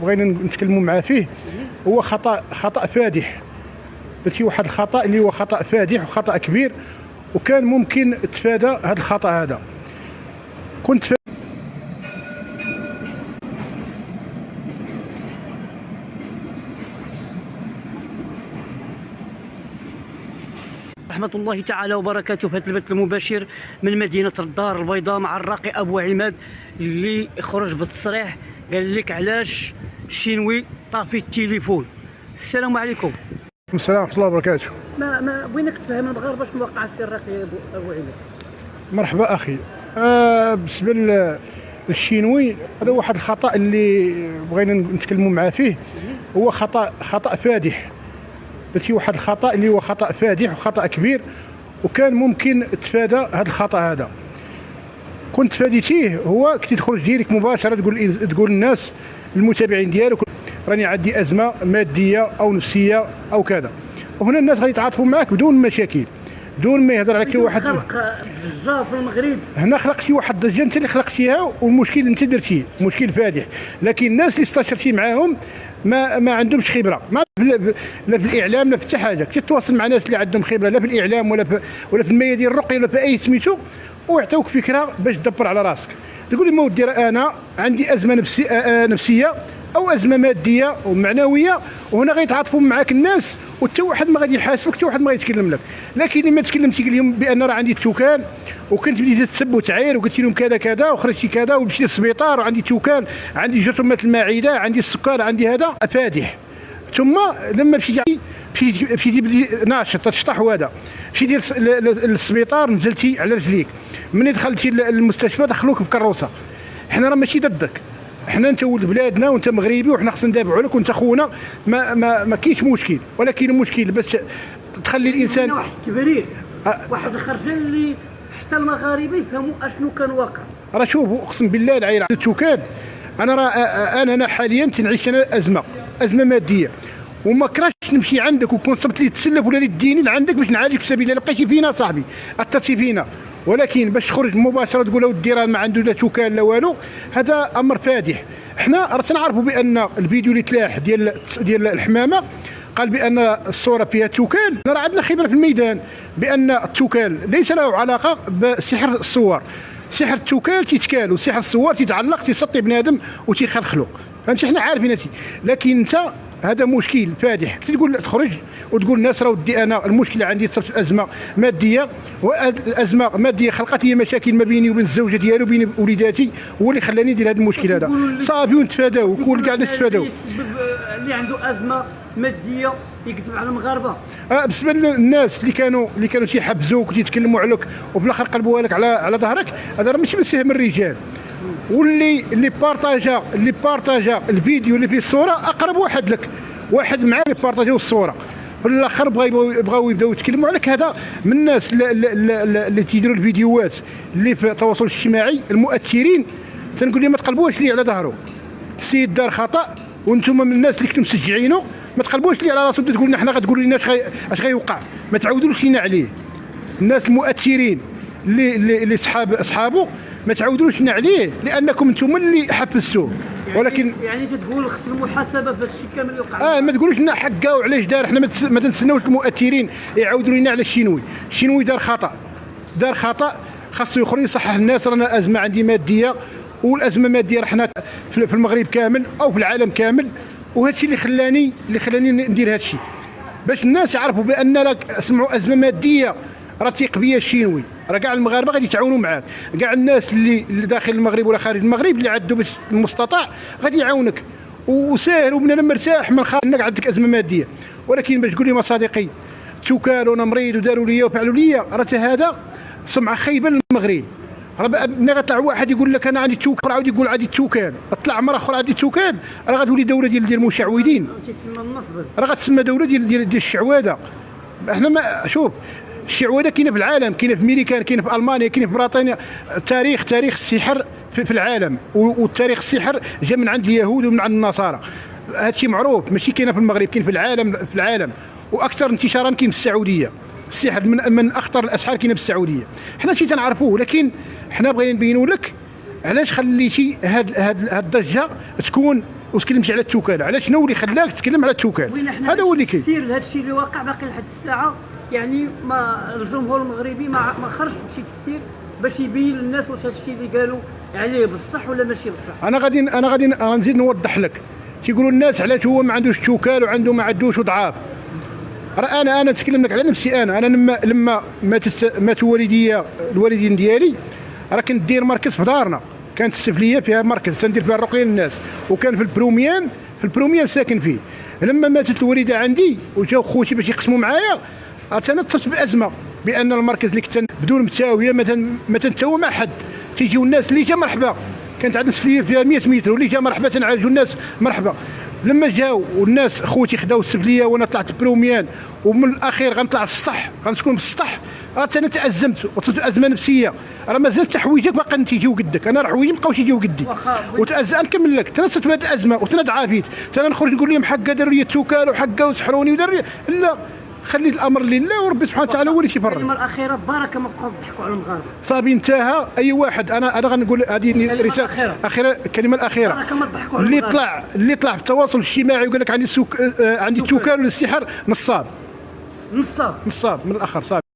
بغينا نتكلموا معاه فيه. هو خطأ فادح، درتي واحد الخطأ اللي هو خطأ فادح وخطأ كبير، وكان ممكن تفادى هذا الخطأ هذا. كنت رحمة الله تعالى وبركاته في هذا البث المباشر من مدينة الدار البيضاء مع الراقي أبو عماد اللي خرج بالتصريح قال لك علاش الشينوي طافي التليفون. السلام عليكم. السلام ورحمة الله وبركاته. ما بغيناك تفهم المغاربة شنو وقع السي الراقي أبو عماد. مرحبا أخي. بالنسبة للشينوي هذا واحد الخطأ اللي بغينا نتكلموا معاه فيه. هو خطأ فادح، درتي واحد الخطأ اللي هو خطأ فادح وخطأ كبير، وكان ممكن تفادى هذا الخطأ هذا. كنت فاديتيه، هو كنتي تخرج ديريك مباشرة تقول للناس المتابعين ديالك راني عندي أزمة مادية أو نفسية أو كذا، وهنا الناس غادي يتعاطفوا معك بدون مشاكل، بدون ما يهضر عليك واحد. خلق ضجة في المغرب، هنا خلقتي واحد الضجة انت اللي خلقتيها، والمشكل انت درتيه مشكل فادح. لكن الناس اللي استشرتي معاهم ما عندهمش خبره، لا في الاعلام لا في حتى حاجه. كنت تتواصل مع ناس اللي عندهم خبره لا في الاعلام ولا في الميادين الرقيه ولا في اي سميتو، ويعطيوك فكره باش تدبر على راسك. تقول لي ما ودي انا عندي ازمه نفسيه او ازمه ماديه ومعنويه، وهنا غيتعاطفوا معاك الناس، وحتى واحد ما غادي يحاسبك، حتى واحد ما غيتكلم لك. لكن لما تكلمتي قال لهم بان راه عندي التوكال، وكنت بديتي تسب وتعاير وقلت لهم كذا كذا وخرجتي كذا ومشيت للسبيطار وعندي توكال، عندي جرثومه المعده، عندي السكر، عندي هذا فادح. ثم لما مشيتي ناشط تشطح، وهذا مشيتي للسبيطار، نزلتي على رجليك، ملي دخلتي للمستشفى دخلوك في كروسه. حنا راه ماشي ضدك، حنا انت ولد بلادنا وانت مغربي وحنا خصنا ندافعوا لك وانت خونا، ما كاينش مشكل. ولكن المشكل باش تخلي الانسان واحد التبرير، واحد الخرجه اللي حتى المغاربه يفهموا اشنو كان واقع. راه شوفوا اقسم بالله العلي التوكال، انا حاليا تنعيش انا ازمه ماديه، وما كرهتش نمشي عندك وكون صبت لي تسلف ولا لي ديني لعندك باش نعالجك في سبيل الله. بقيتي فينا صاحبي، اثرتي فينا، ولكن باش تخرج مباشره تقول ودي راه ما عنده لا توكال لا والو، هذا امر فادح. حنا راه تنعرفوا بان الفيديو اللي تلاح ديال الحمامه قال بان الصوره فيها توكال. راه عندنا خبره في الميدان بان التوكال ليس له علاقه بسحر الصور. سحر التوكال تيتكال، وسحر الصور تيتعلق تيسطي بنادم وتيخلخلو، فهمتي؟ حنا عارفين هادشي. لكن انت هذا مشكل فادح. كنت تقول تخرج وتقول الناس راه ودي انا المشكله عندي صرت ازمه ماديه، والازمه ماديه خلقت لي مشاكل ما بيني وبين الزوجه ديالي وبين وليداتي، هو اللي خلاني ندير هذا المشكل هذا. صافي ونتفاداو وكل كاع الناس تفاداو. اللي عنده ازمه ماديه يكذب على المغاربه. بالنسبه للناس اللي كانوا تيحبزوك وتيتكلموا عليك وفي الاخر قلبوها لك على ظهرك، هذا راه ماشي من سهم الرجال. واللي بارطاجا الفيديو اللي فيه الصوره اقرب واحد لك، واحد معاه اللي بارطاجاو الصوره، في الاخر بغاو يبداو يتكلموا عليك. هذا من الناس اللي تيديروا الفيديوهات اللي في التواصل الاجتماعي المؤثرين. تنقول لهم ما تقلبوش لي على ظهره، السيد دار خطا وانتم من الناس اللي كنتم مشجعينه، ما تقلبوش لي على راسو تقول لنا حنا غتقولوا لنا اش غيوقع، ما تعاودوش لينا عليه. الناس المؤثرين اللي اصحابه ما تعاودوش لنا عليه، لانكم انتم اللي حفزتوه. ولكن يعني تقول خص المحاسبه في هادشي كامل اللي وقع. ما تقولوش لنا حقا وعلاش دار. حنا ما تنسناوش المؤثرين يعاودوا لنا على الشينوي دار خطا، خاصو يخرج يصحح الناس. رانا ازمه عندي ماديه، والازمه الماديه حنا في المغرب كامل او في العالم كامل، وهذا الشيء اللي خلاني ندير هذا الشيء باش الناس يعرفوا بان لك سمعوا ازمه ماديه راه تيق بيا الشينوي. راه كاع المغاربه غادي يتعاونوا معاك، كاع الناس اللي داخل المغرب ولا خارج المغرب اللي عندو بس المستطاع غادي يعاونك، وساهل وبنادم مرتاح من خارج انك عندك ازمه ماديه. ولكن باش تقول لي صديقي توكال وانا مريض وداروا لي وفعلوا لي، راه هذا سمعه خايبه للمغرب. راه ملي غيطلع واحد يقول لك انا عندي توكال، عاود يقول عندي التوكال، طلع مره اخرى عندي التوكال، راه غتولي دوله ديال المشعوذين، راه غتسمى دوله ديال الشعوذه. احنا ما شوف الشعوذه كاينه في العالم، كاينه في امريكان، كاينه في المانيا، كاينه في بريطانيا. تاريخ السحر في العالم، والتاريخ السحر جاء من عند اليهود ومن عند النصارى. هادشي معروف، ماشي كاينه في المغرب، كاين في العالم واكثر انتشارا كاين في السعوديه. السحر من اخطر الاسحار كاينه في السعوديه. حنا شي تنعرفوه، لكن حنا بغينا نبينوا لك علاش خليتي هاد الضجه تكون وتكلمتي على التوكاله. علاش شنو اللي خلاك تتكلم على التوكاله؟ هذا هو اللي كاين. تفسير لهذا الشيء اللي واقع باقي لحد الساعه، يعني ما الجمهور المغربي ما خرجش بشي تفسير باش يبين للناس واش هذا الشيء اللي قالوا عليه بصح ولا ماشي بصح. انا غادي نزيد نوضح لك. تيقولوا الناس علاش هو ما عندوش توكال وعنده ما عندوش وضعاف. راه انا نتكلم لك على نفسي. انا لما ماتوا الوالدين ديالي، راه كنت دير مركز في دارنا، كانت السفليه فيها مركز تندير فيها الرقيه للناس، وكان في البروميان ساكن فيه. لما ماتت الوالده عندي وجاو خوتي باش يقسموا معايا، انا اتصلت بازمه بان المركز اللي كنت بدون متساويه ما تنتساوى مع حد. تيجيو الناس اللي جا مرحبا، كانت عندنا سفليه فيها 100 متر واللي جا مرحبا تنعالجوا الناس مرحبا. لما جاو والناس خوتي خداو السفليه وانا طلعت بروميان، ومن الاخير غنطلع للسطح، غنسكن في السطح، انا تازمت وصلت ازمه نفسيه. راه مازال حتى حوايجك باقا تيجيو قدك، انا راه حوايجي مابقاوش يجيو قدي. نكمل لك، تنسيت في هذه الازمه وتنعافيت، نخرج نقول لهم حقا داروا لي التوكال وحقا وسحروني ودار. لا، خلي الامر لله وربي سبحانه وتعالى هو اللي تيفرج. الكلمه الاخيره بركه، ما بقاو تضحكوا على المغاربه. صافي انتهى. اي واحد انا غنقول هذه رساله اخيره، الكلمه الاخيره. بركه ما تضحكوا على المغاربه. اللي طلع في التواصل الاجتماعي وقال لك عندي التوكال والاستحار نصاب من الاخر. صافي.